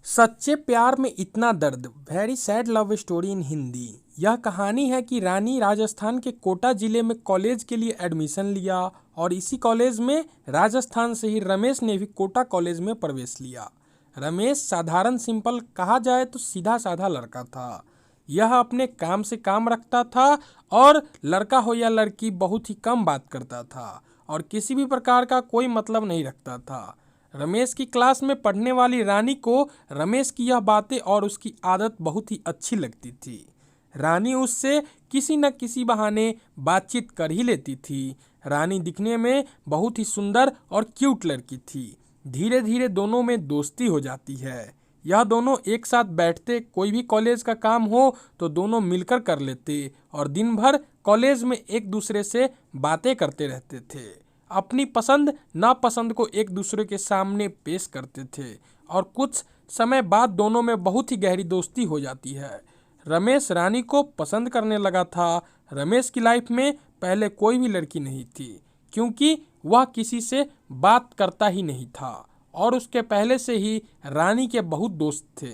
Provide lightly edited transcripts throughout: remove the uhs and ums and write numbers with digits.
सच्चे प्यार में इतना दर्द, very sad love story in Hindi. यह कहानी है कि रानी राजस्थान के कोटा जिले में कॉलेज के लिए एडमिशन लिया और इसी कॉलेज में राजस्थान से ही रमेश ने भी कोटा कॉलेज में प्रवेश लिया। रमेश साधारण सिंपल कहा जाए तो सीधा साधा लड़का था। यह अपने काम से काम रखता था और लड़का हो या लड़की बहुत ही कम बात करता था और किसी भी प्रकार का कोई मतलब नहीं रखता था। रमेश की क्लास में पढ़ने वाली रानी को रमेश की यह बातें और उसकी आदत बहुत ही अच्छी लगती थी। रानी उससे किसी न किसी बहाने बातचीत कर ही लेती थी। रानी दिखने में बहुत ही सुंदर और क्यूट लड़की थी। धीरे धीरे दोनों में दोस्ती हो जाती है। यह दोनों एक साथ बैठते, कोई भी कॉलेज का काम हो तो दोनों मिलकर कर लेते और दिन भर कॉलेज में एक दूसरे से बातें करते रहते थे। अपनी पसंद नापसंद को एक दूसरे के सामने पेश करते थे और कुछ समय बाद दोनों में बहुत ही गहरी दोस्ती हो जाती है। रमेश रानी को पसंद करने लगा था। रमेश की लाइफ में पहले कोई भी लड़की नहीं थी क्योंकि वह किसी से बात करता ही नहीं था और उसके पहले से ही रानी के बहुत दोस्त थे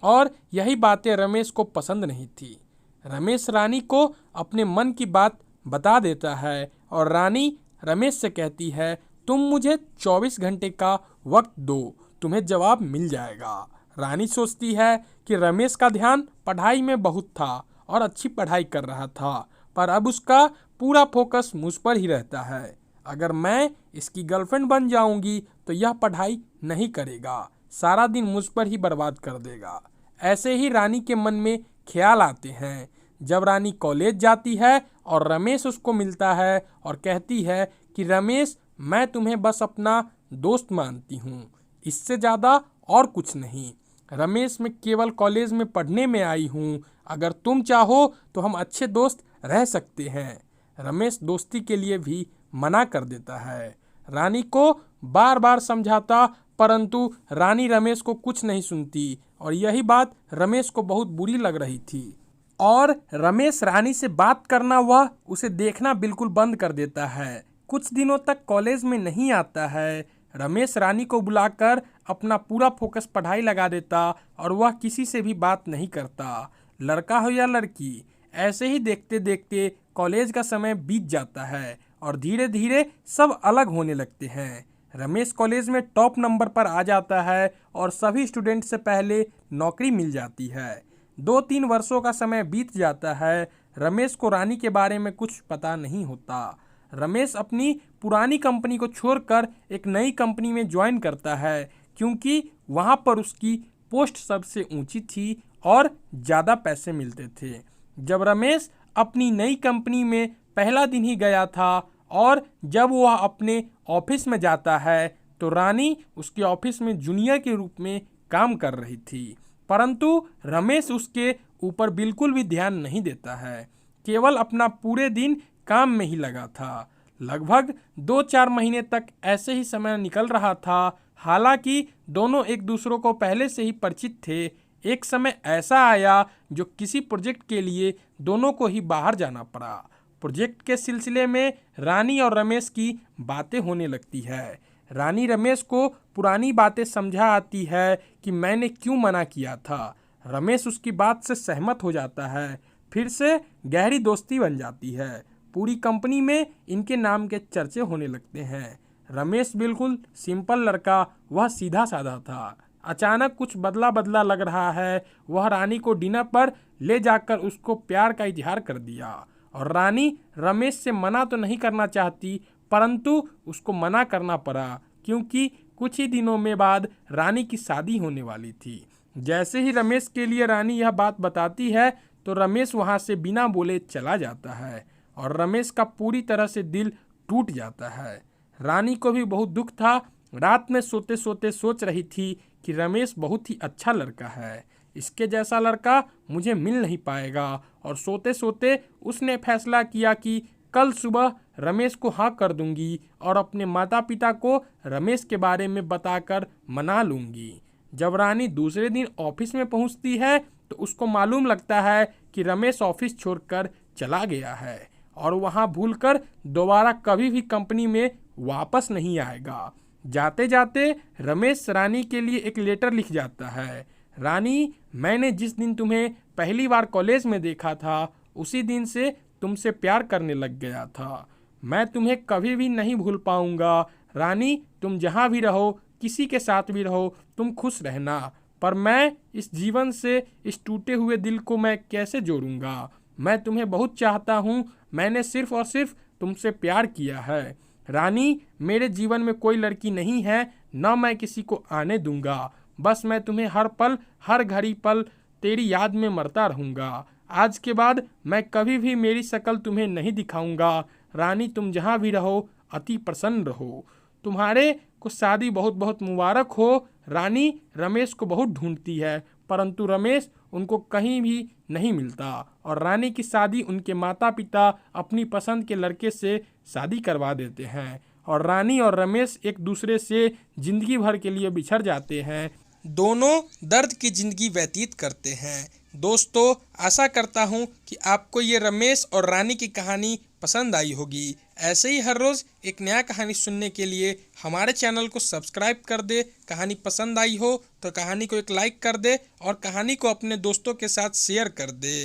और यही बातें रमेश को पसंद नहीं थी। रमेश रानी को अपने मन की बात बता देता है और रानी रमेश से कहती है, तुम मुझे 24 घंटे का वक्त दो, तुम्हें जवाब मिल जाएगा। रानी सोचती है कि रमेश का ध्यान पढ़ाई में बहुत था और अच्छी पढ़ाई कर रहा था, पर अब उसका पूरा फोकस मुझ पर ही रहता है। अगर मैं इसकी गर्लफ्रेंड बन जाऊंगी तो यह पढ़ाई नहीं करेगा, सारा दिन मुझ पर ही बर्बाद कर देगा। ऐसे ही रानी के मन में ख्याल आते हैं। जब रानी कॉलेज जाती है और रमेश उसको मिलता है और कहती है कि रमेश, मैं तुम्हें बस अपना दोस्त मानती हूँ, इससे ज़्यादा और कुछ नहीं। रमेश, मैं केवल कॉलेज में पढ़ने में आई हूँ, अगर तुम चाहो तो हम अच्छे दोस्त रह सकते हैं। रमेश दोस्ती के लिए भी मना कर देता है। रानी को बार बार समझाता परंतु रानी रमेश को कुछ नहीं सुनती और यही बात रमेश को बहुत बुरी लग रही थी और रमेश रानी से बात करना व उसे देखना बिल्कुल बंद कर देता है। कुछ दिनों तक कॉलेज में नहीं आता है। रमेश रानी को बुलाकर अपना पूरा फोकस पढ़ाई लगा देता और वह किसी से भी बात नहीं करता, लड़का हो या लड़की। ऐसे ही देखते देखते कॉलेज का समय बीत जाता है और धीरे धीरे सब अलग होने लगते हैं। रमेश कॉलेज में टॉप नंबर पर आ जाता है और सभी स्टूडेंट से पहले नौकरी मिल जाती है। 2-3 वर्षों का समय बीत जाता है। रमेश को रानी के बारे में कुछ पता नहीं होता। रमेश अपनी पुरानी कंपनी को छोड़कर एक नई कंपनी में ज्वाइन करता है क्योंकि वहां पर उसकी पोस्ट सबसे ऊंची थी और ज़्यादा पैसे मिलते थे। जब रमेश अपनी नई कंपनी में पहला दिन ही गया था और जब वह अपने ऑफिस में जाता है तो रानी उसके ऑफिस में जूनियर के रूप में काम कर रही थी, परंतु रमेश उसके ऊपर बिल्कुल भी ध्यान नहीं देता है, केवल अपना पूरे दिन काम में ही लगा था। लगभग 2-4 महीने तक ऐसे ही समय निकल रहा था। हालांकि दोनों एक दूसरों को पहले से ही परिचित थे। एक समय ऐसा आया जो किसी प्रोजेक्ट के लिए दोनों को ही बाहर जाना पड़ा। प्रोजेक्ट के सिलसिले में रानी और रमेश की बातें होने लगती है। रानी रमेश को पुरानी बातें समझा आती है कि मैंने क्यों मना किया था। रमेश उसकी बात से सहमत हो जाता है। फिर से गहरी दोस्ती बन जाती है। पूरी कंपनी में इनके नाम के चर्चे होने लगते हैं। रमेश बिल्कुल सिंपल लड़का, वह सीधा साधा था। अचानक कुछ बदला बदला लग रहा है। वह रानी को डिनर पर ले जाकर उसको प्यार का इजहार कर दिया और रानी रमेश से मना तो नहीं करना चाहती परंतु उसको मना करना पड़ा क्योंकि कुछ ही दिनों में बाद रानी की शादी होने वाली थी। जैसे ही रमेश के लिए रानी यह बात बताती है तो रमेश वहां से बिना बोले चला जाता है और रमेश का पूरी तरह से दिल टूट जाता है। रानी को भी बहुत दुख था। रात में सोते सोते सोच रही थी कि रमेश बहुत ही अच्छा लड़का है, इसके जैसा लड़का मुझे मिल नहीं पाएगा और सोते सोते उसने फैसला किया कि कल सुबह रमेश को हाँ कर दूंगी और अपने माता पिता को रमेश के बारे में बताकर मना लूंगी। जब रानी दूसरे दिन ऑफिस में पहुंचती है तो उसको मालूम लगता है कि रमेश ऑफिस छोड़कर चला गया है और वहां भूलकर दोबारा कभी भी कंपनी में वापस नहीं आएगा। जाते जाते रमेश रानी के लिए एक लेटर लिख जाता है रानी, मैंने जिस दिन तुम्हें पहली बार कॉलेज में देखा था उसी दिन से तुमसे प्यार करने लग गया था। मैं तुम्हें कभी भी नहीं भूल पाऊंगा। रानी, तुम जहाँ भी रहो, किसी के साथ भी रहो, तुम खुश रहना। पर मैं इस जीवन से इस टूटे हुए दिल को मैं कैसे जोड़ूंगा। मैं तुम्हें बहुत चाहता हूँ। मैंने सिर्फ और सिर्फ तुमसे प्यार किया है। रानी, मेरे जीवन में कोई लड़की नहीं है, न मैं किसी को आने दूंगा। बस मैं तुम्हें हर पल, हर घड़ी पल तेरी याद में मरता रहूंगा। आज के बाद मैं कभी भी मेरी शक्ल तुम्हें नहीं दिखाऊंगा। रानी, तुम जहाँ भी रहो अति प्रसन्न रहो। तुम्हारे को शादी बहुत बहुत मुबारक हो। रानी रमेश को बहुत ढूंढती है, परंतु रमेश उनको कहीं भी नहीं मिलता और रानी की शादी उनके माता पिता अपनी पसंद के लड़के से शादी करवा देते हैं और रानी और रमेश एक दूसरे से जिंदगी भर के लिए बिछड़ जाते हैं। दोनों दर्द की जिंदगी व्यतीत करते हैं। दोस्तों, आशा करता हूँ कि आपको ये रमेश और रानी की कहानी पसंद आई होगी। ऐसे ही हर रोज़ एक नया कहानी सुनने के लिए हमारे चैनल को सब्सक्राइब कर दे। कहानी पसंद आई हो तो कहानी को एक लाइक कर दे और कहानी को अपने दोस्तों के साथ शेयर कर दे।